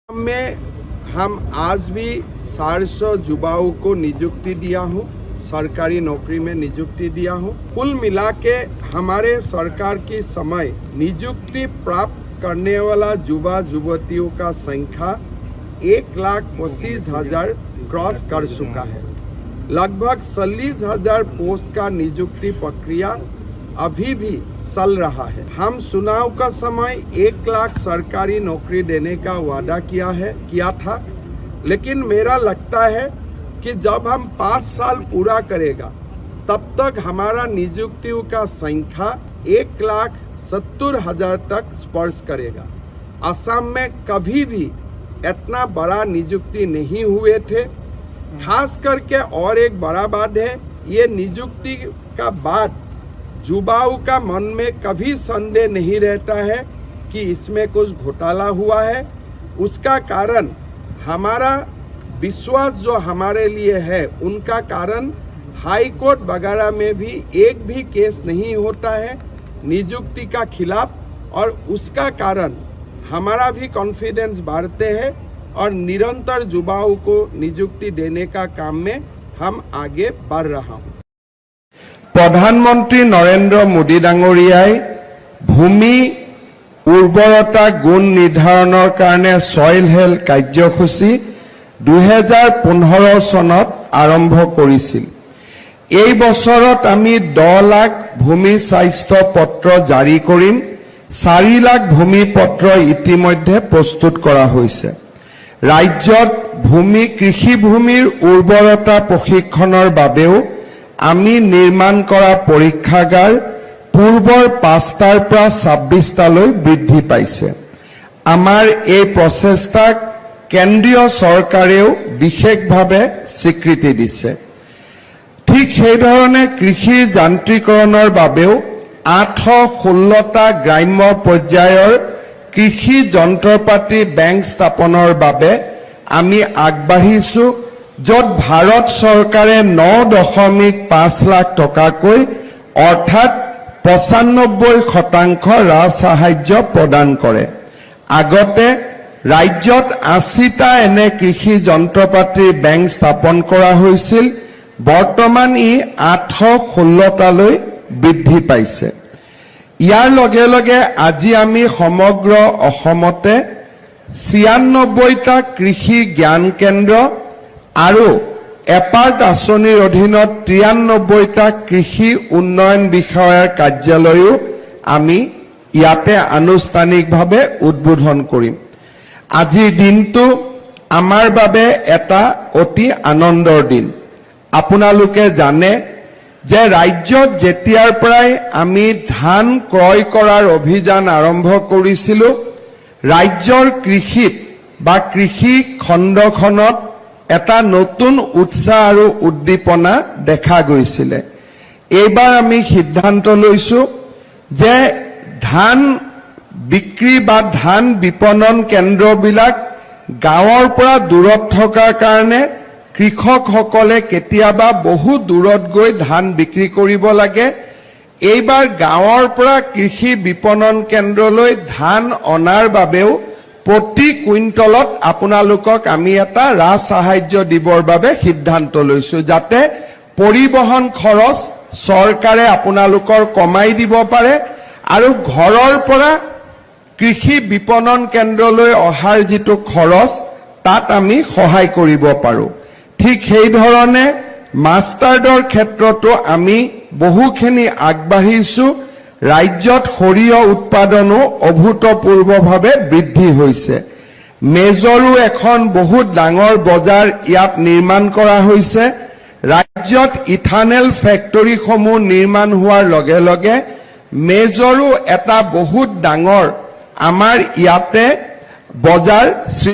में हम आज भी 400 युवाओं को नियुक्ति दिया हूँ, सरकारी नौकरी में नियुक्ति दिया हूँ। कुल मिला के हमारे सरकार की समय नियुक्ति प्राप्त करने वाला युवा युवतियों का संख्या 1,25,000 क्रॉस कर चुका है। लगभग 40,000 पोस्ट का नियुक्ति प्रक्रिया अभी भी चल रहा है। हम चुनाव का समय 1 लाख सरकारी नौकरी देने का वादा किया था, लेकिन मेरा लगता है कि जब हम 5 साल पूरा करेगा तब तक हमारा नियुक्तियों का संख्या 1,70,000 तक स्पर्श करेगा। असम में कभी भी इतना बड़ा नियुक्ति नहीं हुए थे। खास करके और एक बड़ा बात है, ये नियुक्ति का बाद युवाओं का मन में कभी संदेह नहीं रहता है कि इसमें कुछ घोटाला हुआ है। उसका कारण हमारा विश्वास जो हमारे लिए है, उनका कारण हाई कोर्ट वगैरह में भी एक भी केस नहीं होता है नियुक्ति का खिलाफ, और उसका कारण हमारा भी कॉन्फिडेंस बढ़ते हैं और निरंतर युवाओं को नियुक्ति देने का काम में हम आगे बढ़ रहा हूँ। प्रधानमंत्री नरेंद्र मोदी डांगरियाय भूमि उर्वरता गुण निर्धारणर कारणे सॉइल हेल्थ कार्यसूची 2015 सनत आरम्भ करिছিল। এই বছৰত আমি 10 লাখ ভূমি স্বাস্থ্য পত্ৰ জাৰি কৰিম। 4 লাখ ভূমি পত্ৰ ইতিমধ্যে প্ৰস্তুত কৰা হৈছে। ৰাজ্যত ভূমি কৃষি ভূমিৰ উৰ্বৰতা প্ৰশিক্ষণৰ বাবেও আমি নিৰ্মাণ কৰা পৰীক্ষাগাৰ পূৰ্বৰ 5টাৰ পৰা 26টালৈ বৃদ্ধি পাইছে। আমাৰ এই প্ৰচেষ্টাক কেন্দ্ৰীয় চৰকাৰেও বিশেষভাৱে স্বীকৃতি দিছে। ঠিক সেইধৰণে কৃষিৰ যান্ত্ৰিকৰণৰ বাবেও 816টা গ্ৰাম্য পৰ্যায়ৰ কৃষি যন্ত্ৰপাতি বেংক স্থাপনৰ বাবে আমি আগবাঢ়িছো, য'ত ভাৰত চৰকাৰে 9.5 লাখ টকাকৈ অৰ্থাৎ 95% ৰাজ সাহায্য প্ৰদান কৰে। আগতে ৰাজ্যত 80টা এনে কৃষি যন্ত্ৰপাতিৰ বেংক স্থাপন কৰা হৈছিল। বৰ্তমান ই 816টালৈ বৃদ্ধি পাইছে। ইয়াৰ লগে লগে আজি আমি সমগ্ৰ অসমতে 96টা কৃষি জ্ঞান কেন্দ্ৰ আৰু এপাৰ্ট আঁচনিৰ অধীনত 93টা কৃষি উন্নয়ন বিষয়াৰ কাৰ্যালয়ো আমি ইয়াতে আনুষ্ঠানিকভাৱে উদ্বোধন কৰিম। আজিৰ দিনটো আমাৰ বাবে এটা অতি আনন্দৰ দিন। আপোনালোকে জানে যে ৰাজ্যত যেতিয়াৰ পৰাই আমি ধান ক্ৰয় কৰাৰ অভিযান আৰম্ভ কৰিছিলোঁ, ৰাজ্যৰ কৃষিত বা কৃষি খণ্ডখনত এটা নতুন উৎসাহ আৰু উদ্দীপনা দেখা গৈছিলে। এইবাৰ আমি সিদ্ধান্ত লৈছো যে ধান বিক্ৰী বা ধান বিপণন কেন্দ্ৰবিলাক গাঁৱৰ পৰা দূৰত থকাৰ কাৰণে কৃষকসকলে কেতিয়াবা বহু দূৰত গৈ ধান বিক্ৰী কৰিব লাগে। এইবাৰ গাঁৱৰ পৰা কৃষি বিপণন কেন্দ্ৰলৈ ধান অনাৰ বাবেও প্ৰতি কুইণ্টলত আপোনালোকক আমি এটা ৰাজ সাহায্য দিবৰ বাবে সিদ্ধান্ত লৈছো, যাতে পৰিবহন খৰচ চৰকাৰে আপোনালোকৰ কমাই দিব পাৰে আৰু ঘৰৰ পৰা কৃষি বিপণন কেন্দ্ৰলৈ অহাৰ যিটো খৰচ, তাত আমি সহায় কৰিব পাৰোঁ। ঠিক সেইধৰণে মাষ্টাৰ্ডৰ ক্ষেত্ৰতো আমি বহুখিনি আগবাঢ়িছো। ৰাজ্যত সৰিয়হ উৎপাদনো অভূতপূৰ্বভাৱে বৃদ্ধি হৈছে। মেজৰো এখন বহুত ডাঙৰ বজাৰ ইয়াত নিৰ্মাণ কৰা হৈছে। ৰাজ্যত ইথানেল ফেক্টৰীসমূহ নিৰ্মাণ হোৱাৰ লগে লগে মেজৰো এটা বহুত ডাঙৰ আমাৰ ইয়াতে বজাৰ